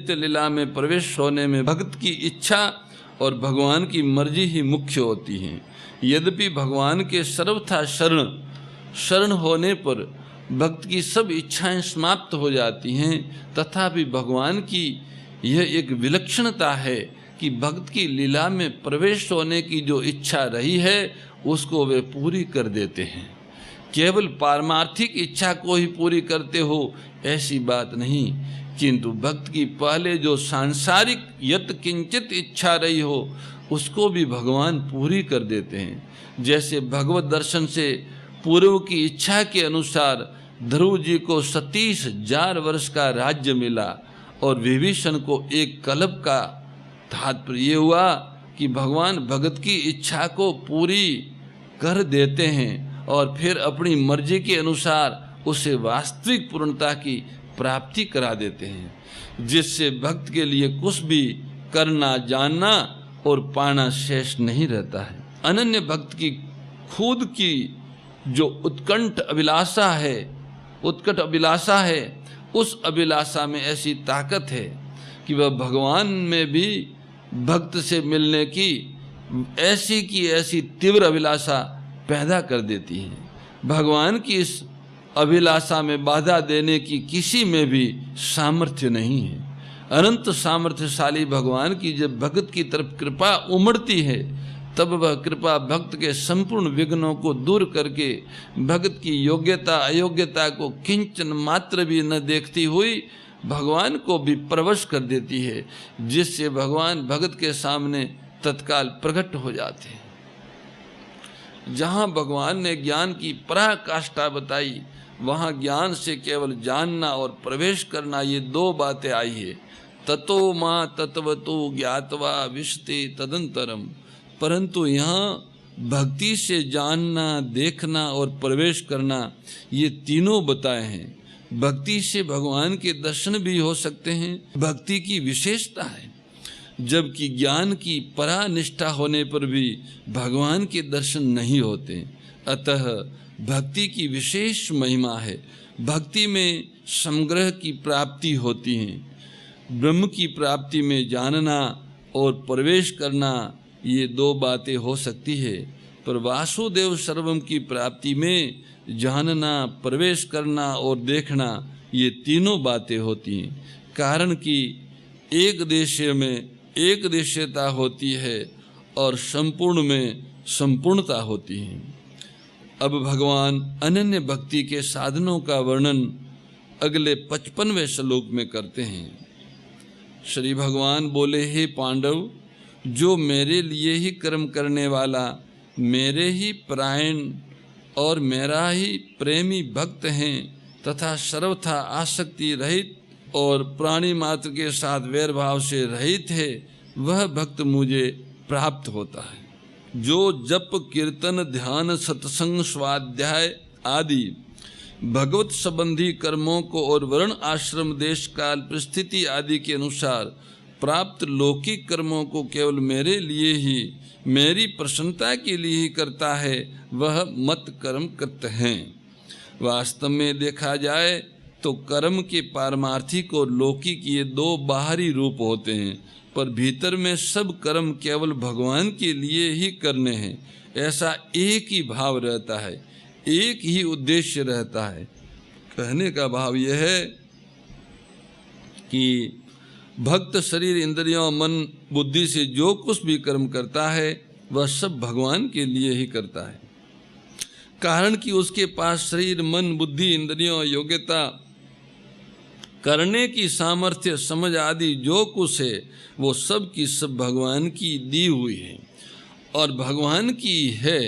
नित्य लीला में प्रवेश होने में भक्त की इच्छा और भगवान की मर्जी ही मुख्य होती हैं। यद्यपि भगवान के सर्वथा शरण होने पर भक्त की सब इच्छाएं समाप्त हो जाती हैं, तथापि भगवान की यह एक विलक्षणता है कि भक्त की लीला में प्रवेश होने की जो इच्छा रही है उसको वे पूरी कर देते हैं। केवल पारमार्थिक इच्छा को ही पूरी करते हो ऐसी बात नहीं, किंतु भक्त की पहले जो सांसारिक यत किंचित इच्छा रही हो उसको भी भगवान पूरी कर देते हैं। जैसे भगवत दर्शन से पूर्व की इच्छा के अनुसार ध्रुव जी को 37,000 वर्ष का राज्य मिला और विभीषण को एक कल्प का। तात्पर्य ये हुआ कि भगवान भगत की इच्छा को पूरी कर देते हैं और फिर अपनी मर्जी के अनुसार उसे वास्तविक पूर्णता की प्राप्ति करा देते हैं, जिससे भक्त के लिए कुछ भी करना, जानना और पाना शेष नहीं रहता है। अनन्य भक्त की खुद की जो उत्कट अभिलाषा है, उस अभिलाषा में ऐसी ताकत है कि वह भगवान में भी भक्त से मिलने की ऐसी तीव्र अभिलाषा पैदा कर देती है। भगवान की इस अभिलाषा में बाधा देने की किसी में भी सामर्थ्य नहीं है। अनंत सामर्थ्यशाली भगवान की जब भक्त की तरफ कृपा उमड़ती है, तब वह कृपा भक्त के संपूर्ण विघ्नों को दूर करके भक्त की योग्यता अयोग्यता को किंचन मात्र भी न देखती हुई भगवान को भी प्रवश कर देती है, जिससे भगवान भक्त के सामने तत्काल प्रकट हो जाते हैं। जहाँ भगवान ने ज्ञान की पराकाष्ठा बताई, वहाँ ज्ञान से केवल जानना और प्रवेश करना, ये दो बातें आई है। ततो माँ तत्वतो ज्ञातवा विशते तदंतरम। परंतु यहाँ भक्ति से जानना, देखना और प्रवेश करना, ये तीनों बताए हैं। भक्ति से भगवान के दर्शन भी हो सकते हैं, भक्ति की विशेषता है। जबकि ज्ञान की परानिष्ठा होने पर भी भगवान के दर्शन नहीं होते। अतः भक्ति की विशेष महिमा है। भक्ति में समग्र की प्राप्ति होती है। ब्रह्म की प्राप्ति में जानना और प्रवेश करना, ये दो बातें हो सकती है, पर वासुदेव सर्वम की प्राप्ति में जानना, प्रवेश करना और देखना, ये तीनों बातें होती हैं। कारण कि एक देश में एक देशीयता होती है और संपूर्ण में संपूर्णता होती है। अब भगवान अनन्य भक्ति के साधनों का वर्णन अगले 55वें श्लोक में करते हैं। श्री भगवान बोले, हे पांडव, जो मेरे लिए ही कर्म करने वाला, मेरे ही परायण और मेरा ही प्रेमी भक्त हैं तथा सर्वथा आसक्ति रहित और प्राणी मात्र के साथ वैर भाव से रहित है, वह भक्त मुझे प्राप्त होता है। जो जप कीर्तन ध्यान सत्संग स्वाध्याय आदि भगवत संबंधी कर्मों को और वर्ण आश्रम देश काल परिस्थिति आदि के अनुसार प्राप्त लौकिक कर्मों को केवल मेरे लिए ही, मेरी प्रसन्नता के लिए ही करता है, वह मत कर्म कृत हैं। वास्तव में देखा जाए तो कर्म के पारमार्थिक और लौकिक ये दो बाहरी रूप होते हैं, पर भीतर में सब कर्म केवल भगवान के लिए ही करने हैं, ऐसा एक ही भाव रहता है, एक ही उद्देश्य रहता है। कहने का भाव यह है कि भक्त शरीर इंद्रियों मन बुद्धि से जो कुछ भी कर्म करता है वह सब भगवान के लिए ही करता है। कारण कि उसके पास शरीर मन बुद्धि इंद्रियों योग्यता करने की सामर्थ्य समझ आदि जो कुछ है वो सब की सब भगवान की दी हुई है और भगवान की है,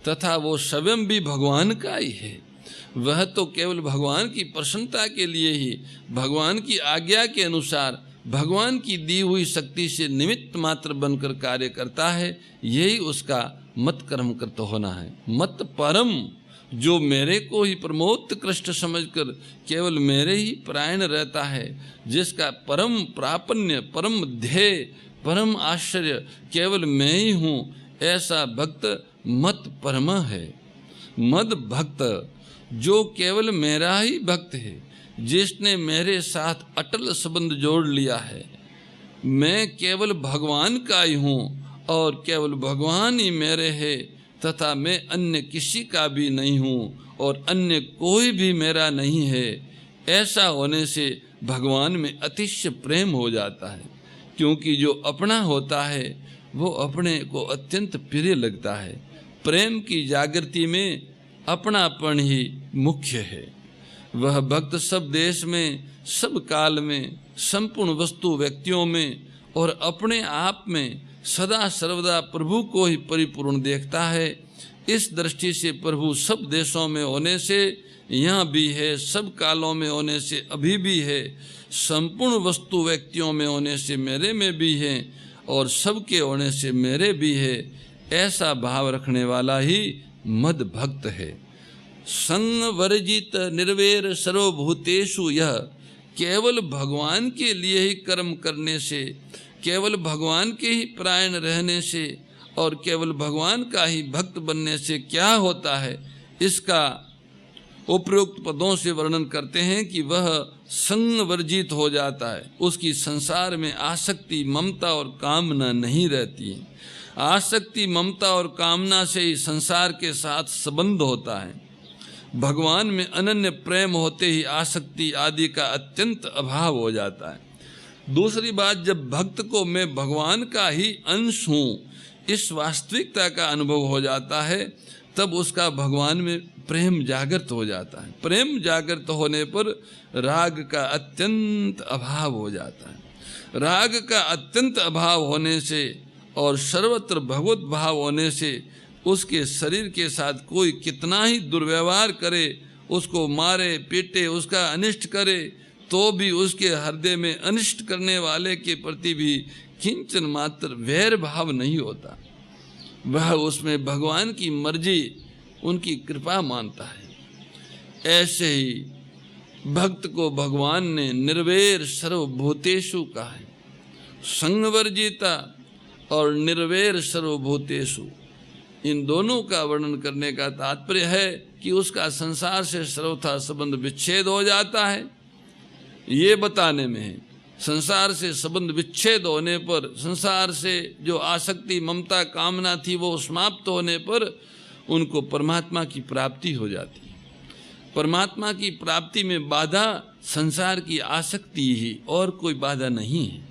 तथा वो स्वयं भी भगवान का ही है। वह तो केवल भगवान की प्रसन्नता के लिए ही भगवान की आज्ञा के अनुसार भगवान की दी हुई शक्ति से निमित्त मात्र बनकर कार्य करता है। यही उसका मत कर्म कृत होना है। मत परम, जो मेरे को ही प्रमोत्कृष्ट समझकर केवल मेरे ही परायण रहता है, जिसका परम प्रापण्य, परम ध्येय, परम आश्चर्य केवल मैं ही हूँ, ऐसा भक्त मत परम है। मद भक्त जो केवल मेरा ही भक्त है, जिसने मेरे साथ अटल संबंध जोड़ लिया है। मैं केवल भगवान का ही हूँ और केवल भगवान ही मेरे है, तथा मैं अन्य किसी का भी नहीं हूँ और अन्य कोई भी मेरा नहीं है। ऐसा होने से भगवान में अतिशय प्रेम हो जाता है, क्योंकि जो अपना होता है वो अपने को अत्यंत प्रिय लगता है। प्रेम की जागृति में अपनापन ही मुख्य है। वह भक्त सब देश में, सब काल में, संपूर्ण वस्तु व्यक्तियों में और अपने आप में सदा सर्वदा प्रभु को ही परिपूर्ण देखता है। इस दृष्टि से प्रभु सब देशों में होने से यहाँ भी है, सब कालों में होने से अभी भी है, संपूर्ण वस्तु व्यक्तियों में होने से मेरे में भी है और सबके होने से मेरे भी है। ऐसा भाव रखने वाला ही मद भक्त है। संग वर्जित निर्वैर सर्वभूतेषु, यह केवल भगवान के लिए ही कर्म करने से, केवल भगवान के ही परायण रहने से और केवल भगवान का ही भक्त बनने से क्या होता है, इसका उपरोक्त पदों से वर्णन करते हैं कि वह संग वर्जित हो जाता है। उसकी संसार में आसक्ति, ममता और कामना नहीं रहती है। आसक्ति, ममता और कामना से ही संसार के साथ संबंध होता है। भगवान में अनन्य प्रेम होते ही आसक्ति आदि का अत्यंत अभाव हो जाता है। दूसरी बात, जब भक्त को मैं भगवान का ही अंश हूँ, इस वास्तविकता का अनुभव हो जाता है, तब उसका भगवान में प्रेम जागृत हो जाता है। प्रेम जागृत होने पर राग का अत्यंत अभाव हो जाता है। राग का अत्यंत अभाव होने से और सर्वत्र भगवत भाव होने से उसके शरीर के साथ कोई कितना ही दुर्व्यवहार करे, उसको मारे पीटे, उसका अनिष्ट करे, तो भी उसके हृदय में अनिष्ट करने वाले के प्रति भी किंचन मात्र वैर भाव नहीं होता। वह उसमें भगवान की मर्जी, उनकी कृपा मानता है। ऐसे ही भक्त को भगवान ने निर्वैर सर्वभूतेषु कहा है। संगवर्जिता और निर्वैर सर्वभूतेषु, इन दोनों का वर्णन करने का तात्पर्य है कि उसका संसार से सर्वथा संबंध विच्छेद हो जाता है। ये बताने में है, संसार से संबंध विच्छेद होने पर, संसार से जो आसक्ति, ममता, कामना थी वो समाप्त होने पर उनको परमात्मा की प्राप्ति हो जाती है। परमात्मा की प्राप्ति में बाधा संसार की आसक्ति ही, और कोई बाधा नहीं है।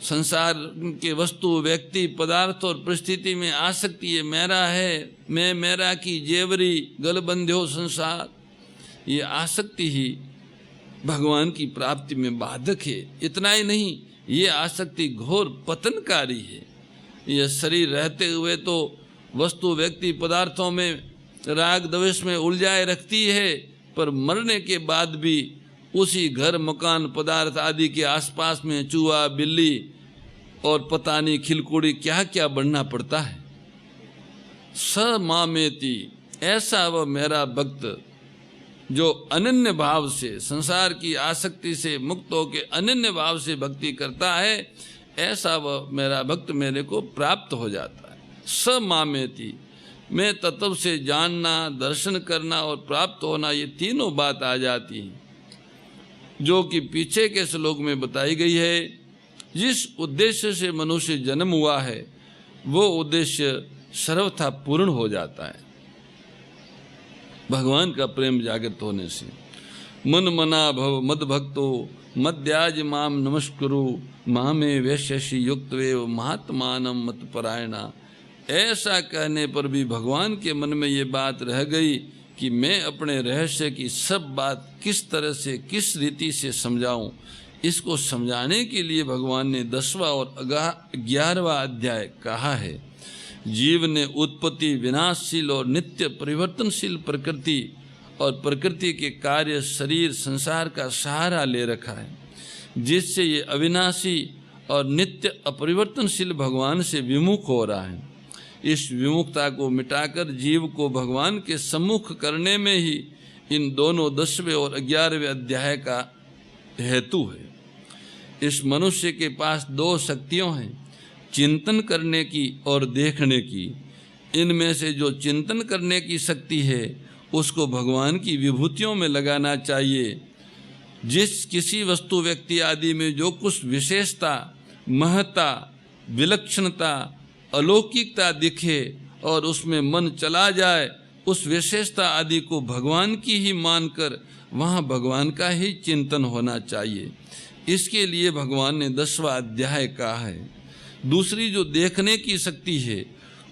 संसार के वस्तु, व्यक्ति, पदार्थ और परिस्थिति में आसक्ति, ये मेरा है, मैं मेरा की जेवरी गलबंध्यो संसार, ये आसक्ति ही भगवान की प्राप्ति में बाधक है। इतना ही नहीं, ये आसक्ति घोर पतनकारी है। यह शरीर रहते हुए तो वस्तु, व्यक्ति, पदार्थों में राग द्वेष में उलझाए रखती है, पर मरने के बाद भी उसी घर, मकान, पदार्थ आदि के आसपास में चूहा, बिल्ली और पता नहीं खिलकुड़ी क्या क्या बढ़ना पड़ता है। स मामेति, ऐसा वह मेरा भक्त जो अनन्य भाव से, संसार की आसक्ति से मुक्त होकर अनन्य भाव से भक्ति करता है, ऐसा वह मेरा भक्त मेरे को प्राप्त हो जाता है। स मामेति, मैं तत्व से जानना, दर्शन करना और प्राप्त होना, ये तीनों बात आ जाती हैं, जो कि पीछे के श्लोक में बताई गई है। जिस उद्देश्य से मनुष्य जन्म हुआ है, वो उद्देश्य सर्वथा पूर्ण हो जाता है भगवान का प्रेम जागृत होने से। मन मना भव मद भक्तो मद्याज माम नमस्कुरु मामे वैश्यसि युक्तवेव महात्मानम मत परायणा। ऐसा कहने पर भी भगवान के मन में ये बात रह गई कि मैं अपने रहस्य की सब बात किस तरह से, किस रीति से समझाऊं। इसको समझाने के लिए भगवान ने 10वां और 11वां अध्याय कहा है। जीव ने उत्पत्ति, विनाशशील और नित्य परिवर्तनशील प्रकृति और प्रकृति के कार्य, शरीर, संसार का सहारा ले रखा है, जिससे ये अविनाशी और नित्य अपरिवर्तनशील भगवान से विमुख हो रहा है। इस विमुखता को मिटाकर जीव को भगवान के सम्मुख करने में ही इन दोनों 10वें और 11वें अध्याय का हेतु है। इस मनुष्य के पास 2 शक्तियाँ हैं, चिंतन करने की और देखने की। इनमें से जो चिंतन करने की शक्ति है, उसको भगवान की विभूतियों में लगाना चाहिए। जिस किसी वस्तु व्यक्ति आदि में जो कुछ विशेषता, महत्ता, विलक्षणता, अलौकिकता दिखे और उसमें मन चला जाए, उस विशेषता आदि को भगवान की ही मानकर वहाँ भगवान का ही चिंतन होना चाहिए। इसके लिए भगवान ने 10वां अध्याय कहा है। दूसरी जो देखने की शक्ति है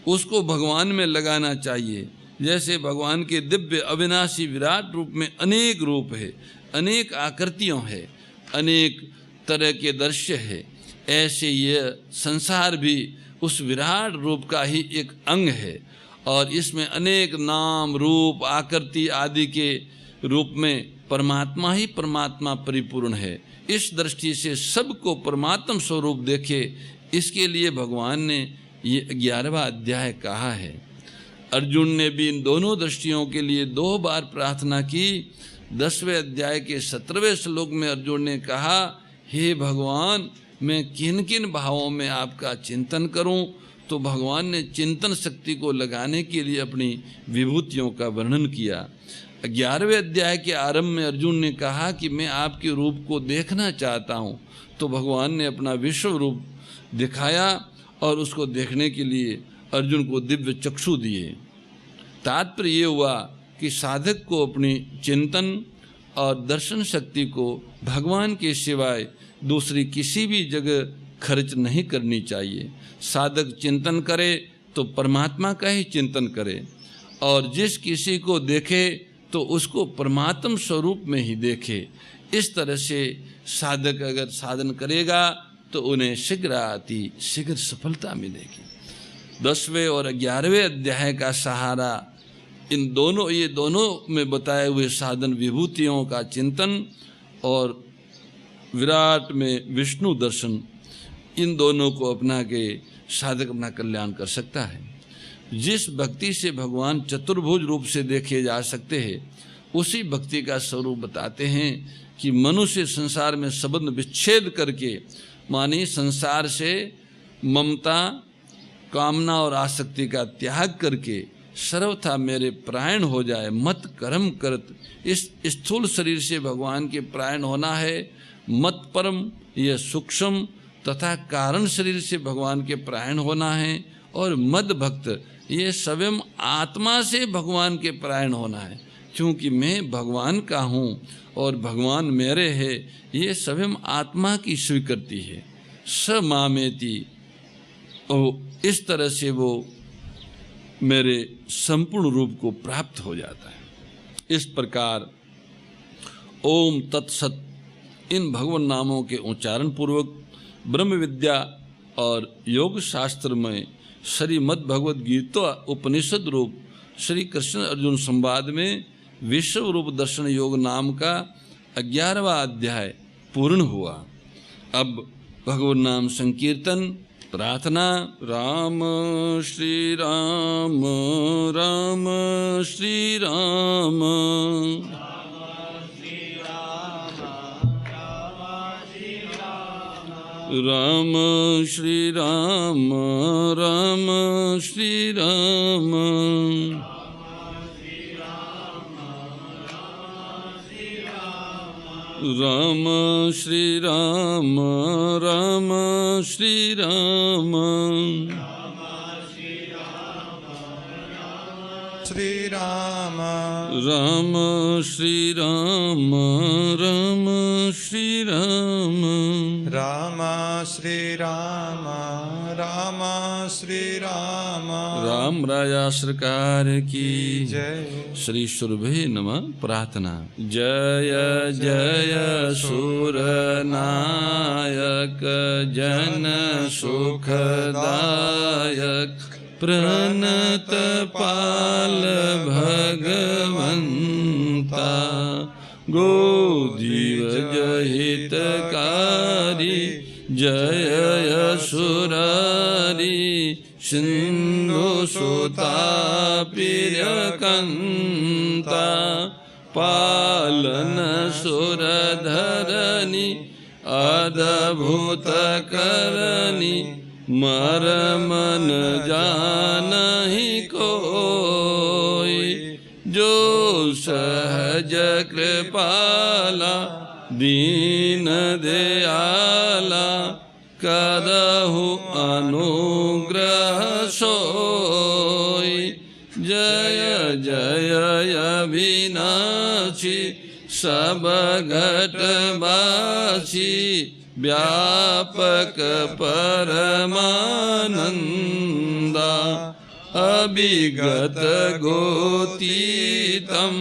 उसको भगवान में लगाना चाहिए। जैसे भगवान के दिव्य अविनाशी विराट रूप में अनेक रूप है, अनेक आकृतियों है, अनेक तरह के दृश्य है, ऐसे यह संसार भी उस विराट रूप का ही एक अंग है और इसमें अनेक नाम, रूप, आकृति आदि के रूप में परमात्मा ही परमात्मा परिपूर्ण है। इस दृष्टि से सबको परमात्म स्वरूप देखे, इसके लिए भगवान ने ये 11वां अध्याय कहा है। अर्जुन ने भी इन दोनों दृष्टियों के लिए 2 बार प्रार्थना की। 10वें अध्याय के 17वें श्लोक में अर्जुन ने कहा, हे भगवान, मैं किन किन भावों में आपका चिंतन करूं? तो भगवान ने चिंतन शक्ति को लगाने के लिए अपनी विभूतियों का वर्णन किया। 11वें अध्याय के आरंभ में अर्जुन ने कहा कि मैं आपके रूप को देखना चाहता हूं। तो भगवान ने अपना विश्व रूप दिखाया और उसको देखने के लिए अर्जुन को दिव्य चक्षु दिए। तात्पर्य ये हुआ कि साधक को अपनी चिंतन और दर्शन शक्ति को भगवान के सिवाय दूसरी किसी भी जगह खर्च नहीं करनी चाहिए। साधक चिंतन करे तो परमात्मा का ही चिंतन करे और जिस किसी को देखे तो उसको परमात्म स्वरूप में ही देखे। इस तरह से साधक अगर साधन करेगा तो उन्हें शीघ्र सफलता मिलेगी। 10वें और 11वें अध्याय का सहारा ये दोनों में बताए हुए साधन, विभूतियों का चिंतन और विराट में विष्णु दर्शन, इन दोनों को अपना के साधक अपना कल्याण कर सकता है। जिस भक्ति से भगवान चतुर्भुज रूप से देखे जा सकते हैं, उसी भक्ति का स्वरूप बताते हैं कि मनुष्य संसार में संबंध विच्छेद करके, मानी संसार से ममता, कामना और आसक्ति का त्याग करके सर्वथा मेरे प्रायण हो जाए। मत कर्म करत, इस स्थूल शरीर से भगवान के प्रायण होना है। मत परम, यह सूक्ष्म तथा कारण शरीर से भगवान के प्रायण होना है। और मद भक्त, ये स्वयं आत्मा से भगवान के प्रायण होना है। क्योंकि मैं भगवान का हूँ और भगवान मेरे है, ये स्वयं आत्मा की स्वीकृति है। स मामेति, और इस तरह से वो मेरे संपूर्ण रूप को प्राप्त हो जाता है। इस प्रकार ओम तत्सत, इन भगवान नामों के उच्चारण पूर्वक ब्रह्म विद्या और योग शास्त्र में श्रीमद् भगवद गीता उपनिषद रूप श्री कृष्ण अर्जुन संवाद में विश्व रूप दर्शन योग नाम का 11वां अध्याय पूर्ण हुआ। अब भगवान नाम संकीर्तन प्रार्थना। राम श्री राम, राम श्री राम, राम श्री राम, राम श्री राम, राम श्री राम, राम श्री राम, श्री राम, राम श्री राम, राम श्री राम, राम श्री राम, राम श्री राम, राम राजा सरकार की जय। श्री सुरभि नमः प्रार्थना। जय जय सुर नायक, जन सुखदायक, प्रणत पाल भगवंता, गोदीव जहितकारी, जय यशुरारी, सिंधु सुता प्रियकंता, पालन सुरधरणी, अद्भुत करणी, मरमन जानहि कोई, जो सहज कृपाला दीन दयाला करहु अनुग्रह सोई। जय जय अविनाशी सब घटवासी व्यापक परमानंदा। अभिगत गोतीतम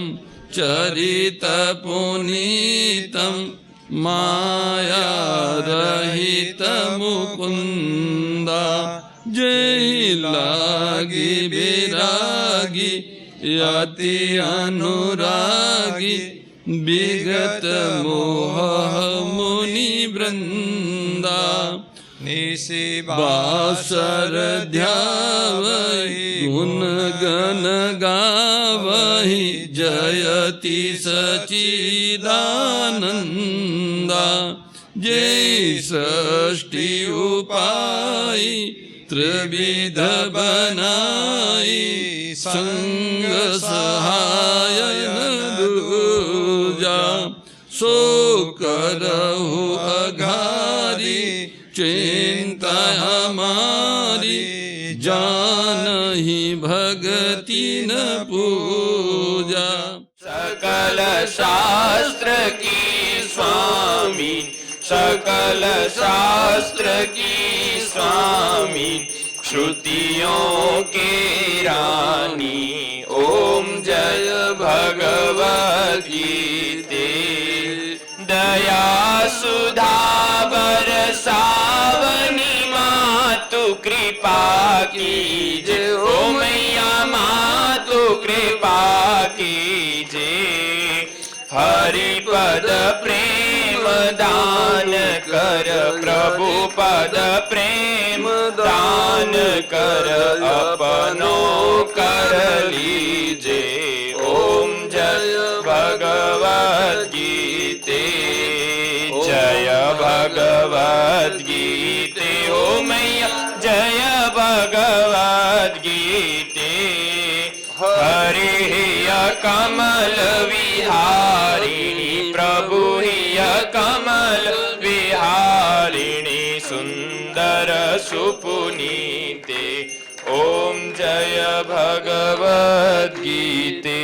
चरित पुनीतम माया रहित मुकुंदा। जय लागी विरागी यति अनुरागी विगत मोह मुनि वृंदा। निशि बासर ध्यावहि गुण गण गावहि जयति सच्चिदानंदा। जय सृष्टि उपाय त्रिविध बनाई संग सहाय दूजा। सो करहु अघारी चिंता हमारी जानहि भगति न पूजा। सकल शास्त्र की स्वामी सकल शास्त्र की स्वामी श्रुतियों के रानी। ओम जय भगवद गीते दया सुधा बरसावनी मातु कृपा कीजे। ओ मैया मातु कृपा कीजे। हरि पद प्रेम दान कर प्रभु पद प्रेम दान कर अपनो कर लीजे। ओम जय भगवद गीते जय भगवद गीते। ओ मैया जय भगवद गीते। हरि कमल विहारिणी प्रभु हिय कमल विहारिणी सुंदर सुपुनीते। ओम जय भगवद गीते।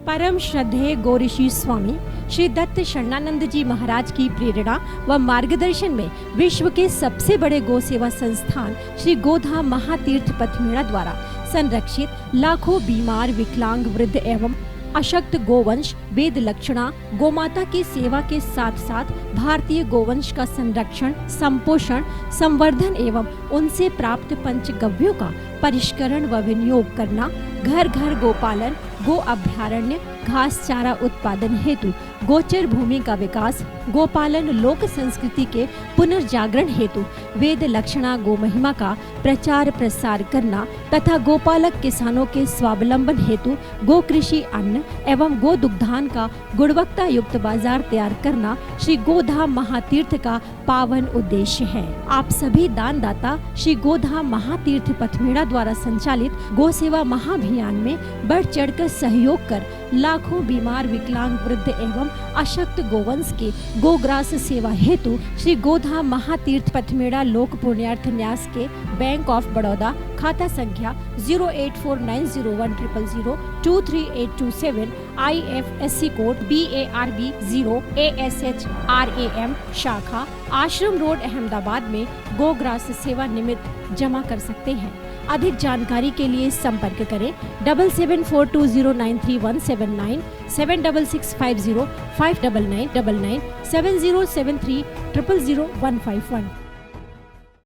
परम श्रद्धेय गौरीशी स्वामी श्री दत्त शरणानंद जी महाराज की प्रेरणा व मार्गदर्शन में विश्व के सबसे बड़े गौ सेवा संस्थान श्री गोधाम महातीर्थ पथमेड़ा द्वारा संरक्षित लाखों बीमार विकलांग वृद्ध एवं अशक्त गोवंश वेद लक्षणा गोमाता की सेवा के साथ साथ भारतीय गोवंश का संरक्षण संपोषण संवर्धन एवं उनसे प्राप्त पंचगव्यों का परिष्करण व विनियोग करना, घर घर गोपालन, गो अभ्यारण्य, घास चारा उत्पादन हेतु गोचर भूमि का विकास, गोपालन लोक संस्कृति के पुनर्जागरण हेतु वेद लक्षणा गो महिमा का प्रचार प्रसार करना तथा गोपालक किसानों के स्वावलंबन हेतु गो कृषि अन्न एवं गो दुग्धान का गुणवत्ता युक्त बाजार तैयार करना श्री गोधाम महातीर्थ का पावन उद्देश्य है। आप सभी दानदाता श्री गोधाम महातीर्थ पथमेड़ा द्वारा संचालित गो सेवा महाअभियान में बढ़ चढ़कर सहयोग कर लाखों बीमार विकलांग वृद्ध एवं अशक्त गोवंश के गोग्रास सेवा हेतु श्री गोधाम महातीर्थ पथमेड़ा लोक पुण्यार्थ न्यास के बैंक ऑफ बड़ौदा खाता संख्या 084901000238827 IFSC कोड BARB 0 ASHRAM शाखा आश्रम रोड अहमदाबाद में गोग्रास सेवा निमित्त जमा कर सकते हैं। अधिक जानकारी के लिए संपर्क करें 7742093179 7665059999 7073000151।